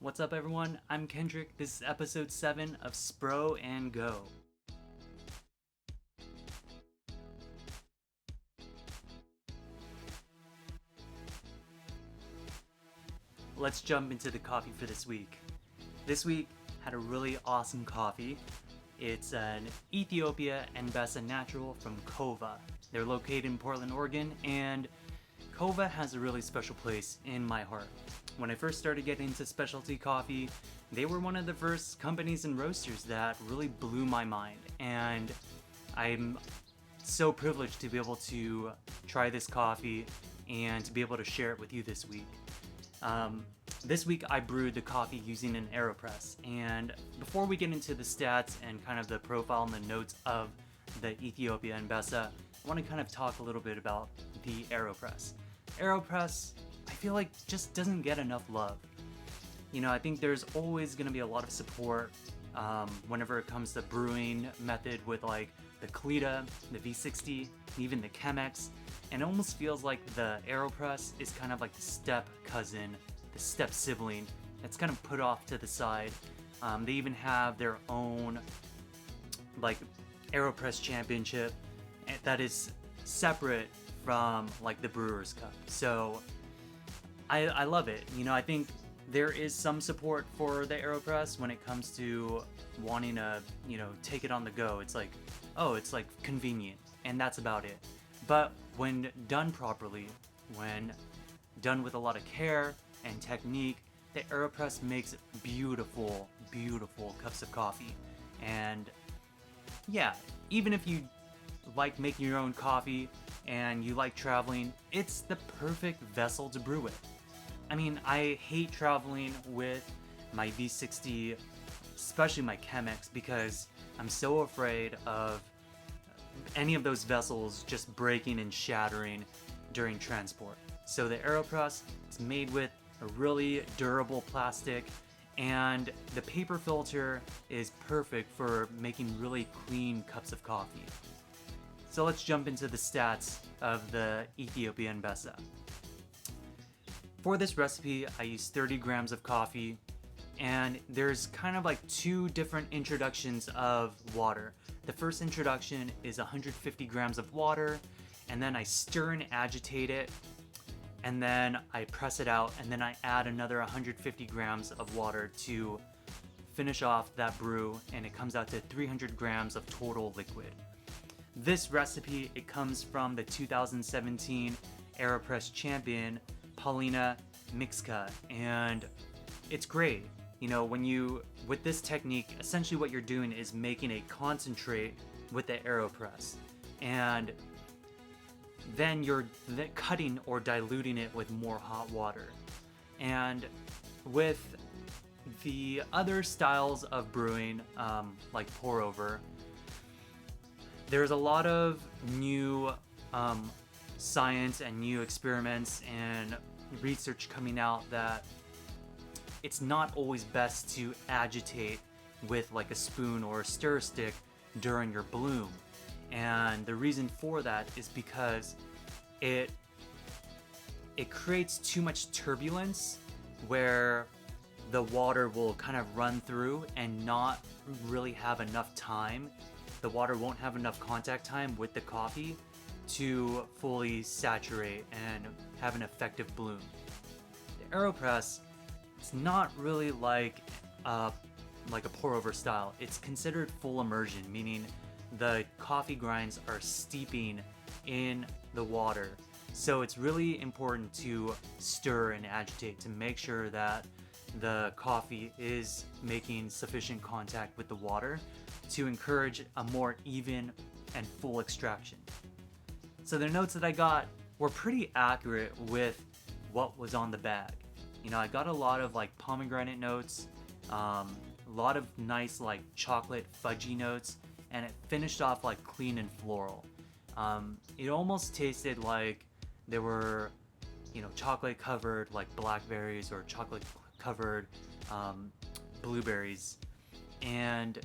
What's up, everyone? I'm Kendrick. This is episode 7 of Spro Go. Let's jump into the coffee for this week. This week had a really awesome coffee. It's an Ethiopian Natural from Kova. They're located in Portland, Oregon, and Kova has a really special place in my heart. When I first started getting into specialty coffee, they were one of the first companies and roasters that really blew my mind, and I'm so privileged to be able to try this coffee and to be able to share it with you this week. This week I brewed the coffee using an Aeropress, and before we get into the stats and kind of the profile and the notes of the Ethiopian Natural, I want to kind of talk a little bit about the Aeropress. Aeropress, I feel like, just doesn't get enough love. You know, I think there's always going to be a lot of support whenever it comes to brewing method with like the Kalita, the V60, and even the Chemex. And it almost feels like the Aeropress is kind of like the step cousin, the step sibling that's kind of put off to the side. They even have their own like Aeropress championship that is separate from like the Brewers Cup. So I love it. You know, I think there is some support for the Aeropress when it comes to wanting to, you know, take it on the go. It's like, oh, it's like convenient, and that's about it. But when done properly, when done with a lot of care and technique, the Aeropress makes beautiful, beautiful cups of coffee. And yeah, even if you like making your own coffee and you like traveling, it's the perfect vessel to brew with. I mean, I hate traveling with my V60, especially my Chemex, because I'm so afraid of any of those vessels just breaking and shattering during transport. So the Aeropress is made with a really durable plastic, and the paper filter is perfect for making really clean cups of coffee. So let's jump into the stats of the Ethiopian Natural. For this recipe, I used 30 grams of coffee, and there's kind of like two different introductions of water. The first introduction is 150 grams of water, and then I stir and agitate it, and then I press it out, and then I add another 150 grams of water to finish off that brew, and it comes out to 300 grams of total liquid. This recipe, it comes from the 2017 Aeropress champion, Paulina Mixka, and it's great. You know, with this technique, essentially what you're doing is making a concentrate with the Aeropress, and then you're cutting or diluting it with more hot water. And with the other styles of brewing, like pour over, there's a lot of new science and new experiments and research coming out that it's not always best to agitate with like a spoon or a stir stick during your bloom. And the reason for that is because it creates too much turbulence where the water will kind of run through and not really have enough time. The water won't have enough contact time with the coffee to fully saturate and have an effective bloom. The Aeropress, it's not really like a pour over style. It's considered full immersion, meaning the coffee grinds are steeping in the water. So it's really important to stir and agitate to make sure that the coffee is making sufficient contact with the water to encourage a more even and full extraction. So the notes that I got were pretty accurate with what was on the bag. You know, I got a lot of like pomegranate notes, a lot of nice like chocolate fudgy notes, and it finished off like clean and floral. It almost tasted like there were, you know, chocolate covered like blackberries or chocolate covered blueberries, and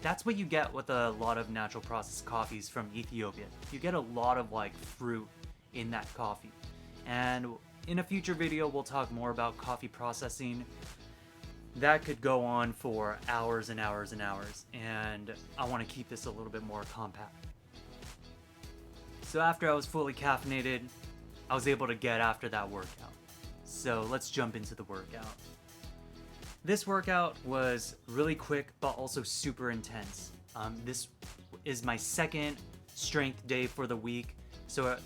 that's what you get with a lot of natural processed coffees from Ethiopia. You get a lot of like fruit in that coffee. And in a future video, we'll talk more about coffee processing. that could go on for hours and hours and hours, and I want to keep this a little bit more compact. So after I was fully caffeinated, I was able to get after that workout. So let's jump into the workout. This workout was really quick but also super intense. This is my second strength day for the week, so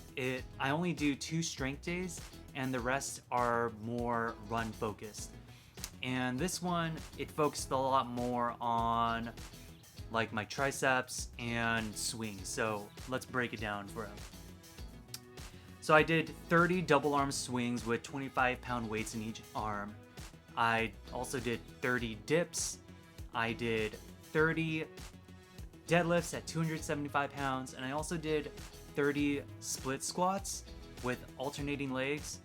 I only do 2 strength days and the rest are more run focused. And this one, it focused a lot more on like my triceps and swings. So let's break it down for him. So I did 30 double arm swings with 25-pound weights in each arm. I also did 30 dips. I did 30 deadlifts at 275 pounds. And I also did 30 split squats with alternating legs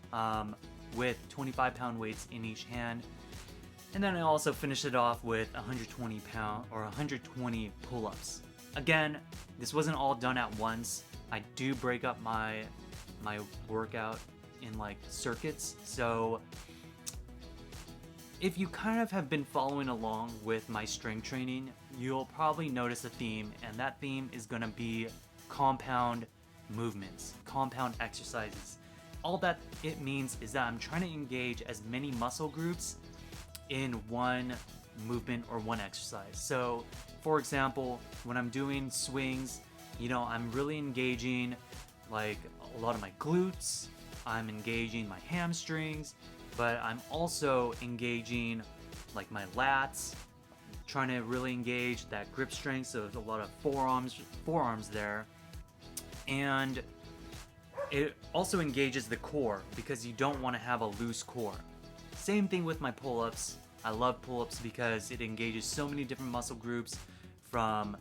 with 25-pound weights in each hand. And then I also finished it off with 120 pull-ups. Again, this wasn't all done at once. I do break up my workout in like circuits. So if you kind of have been following along with my strength training, you'll probably notice a theme, and that theme is gonna be compound movements, compound exercises. All that it means is that I'm trying to engage as many muscle groups in one movement or one exercise. So for example, when I'm doing swings, I'm really engaging like a lot of my glutes, I'm engaging my hamstrings, but I'm also engaging like my lats, trying to really engage that grip strength, so there's a lot of forearms there. And it also engages the core because you don't want to have a loose core. Same thing with my pull-ups. I love pull-ups because it engages so many different muscle groups, from,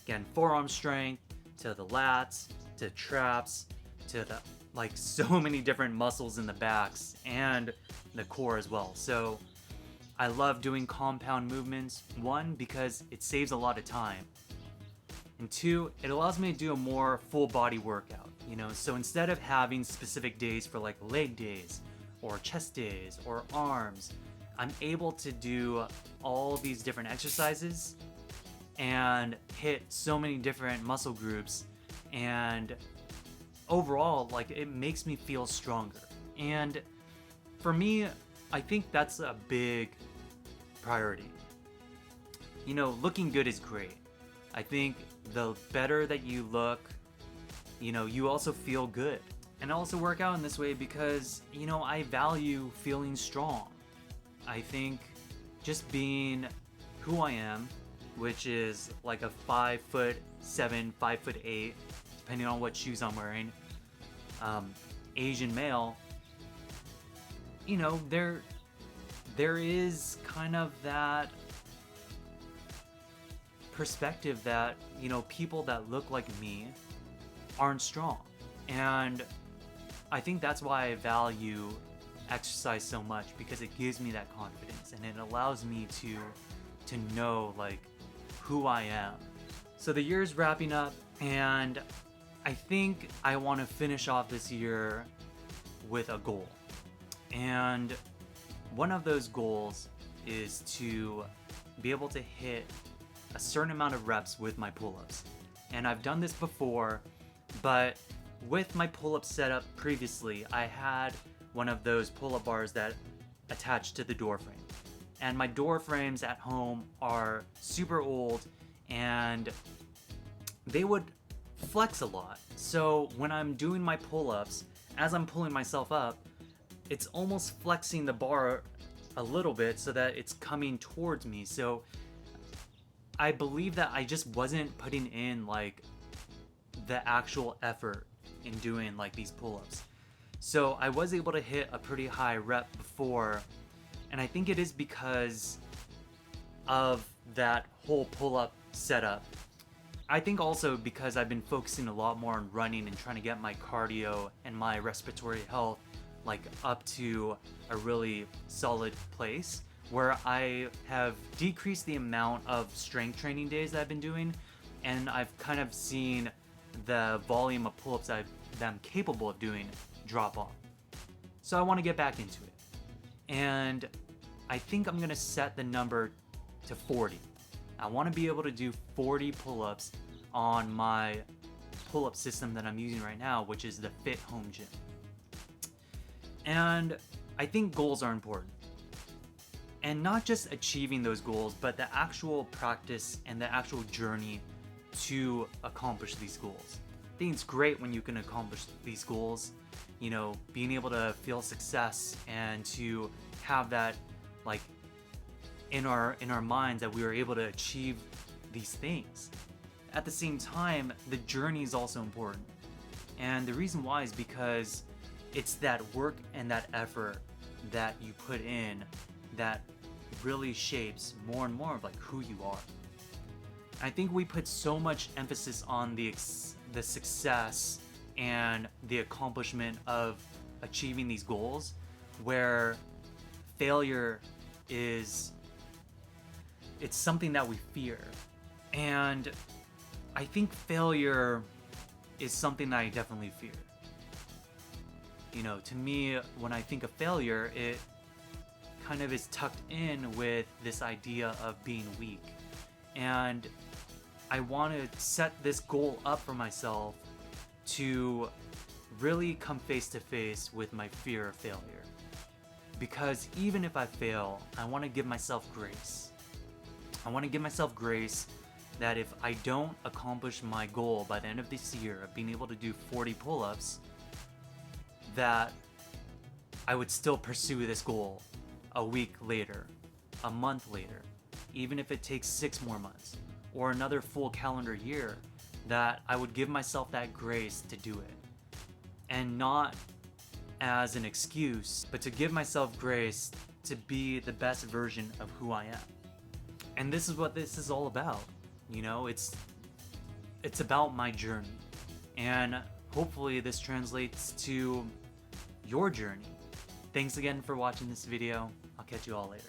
again, forearm strength to the lats to traps to the so many different muscles in the backs and the core as well. So I love doing compound movements. 1, because it saves a lot of time, and 2, it allows me to do a more full body workout. So instead of having specific days for like leg days or chest days or arms, I'm able to do all these different exercises and hit so many different muscle groups, and overall, it makes me feel stronger. And for me, I think that's a big priority. Looking good is great. I think the better that you look, you also feel good. And I also work out in this way because, I value feeling strong. I think just being who I am, which is like a 5'7", 5'8", depending on what shoes I'm wearing, Asian male, there is kind of that perspective that, people that look like me aren't strong. And I think that's why I value exercise so much, because it gives me that confidence and it allows me to know who I am. So the year's wrapping up, and I think I want to finish off this year with a goal. And one of those goals is to be able to hit a certain amount of reps with my pull-ups. And I've done this before, but with my pull-up setup previously, I had one of those pull-up bars that attached to the door frame. And my door frames at home are super old and they would flex a lot. So when I'm doing my pull-ups, as I'm pulling myself up, it's almost flexing the bar a little bit so that it's coming towards me. So I believe that I just wasn't putting in the actual effort in doing these pull-ups. So I was able to hit a pretty high rep before, and I think it is because of that whole pull-up setup. I think also because I've been focusing a lot more on running and trying to get my cardio and my respiratory health up to a really solid place, where I have decreased the amount of strength training days that I've been doing, and I've kind of seen the volume of pull-ups that I'm capable of doing drop off. So I want to get back into it. And I think I'm gonna set the number to 40. I want to be able to do 40 pull-ups on my pull-up system that I'm using right now, which is the Fit Home Gym. And I think goals are important. And not just achieving those goals, but the actual practice and the actual journey to accomplish these goals. I think it's great when you can accomplish these goals, you know, being able to feel success and to have that like in our minds that we were able to achieve these things. At the same time, the journey is also important. And the reason why is because it's that work and that effort that you put in that really shapes more and more of like who you are. I think we put so much emphasis on the success and the accomplishment of achieving these goals, where failure is, it's something that we fear. And I think failure is something that I definitely fear. You know, to me, when I think of failure, it kind of is tucked in with this idea of being weak. And I want to set this goal up for myself to really come face to face with my fear of failure. Because even if I fail, I want to give myself grace. I want to give myself grace that if I don't accomplish my goal by the end of this year of being able to do 40 pull-ups, that I would still pursue this goal a week later, a month later, even if it takes 6 more months or another full calendar year, that I would give myself that grace to do it. And not as an excuse, but to give myself grace to be the best version of who I am. And this is what this is all about. You know, it's about my journey. And hopefully this translates to your journey. Thanks again for watching this video. I'll catch you all later.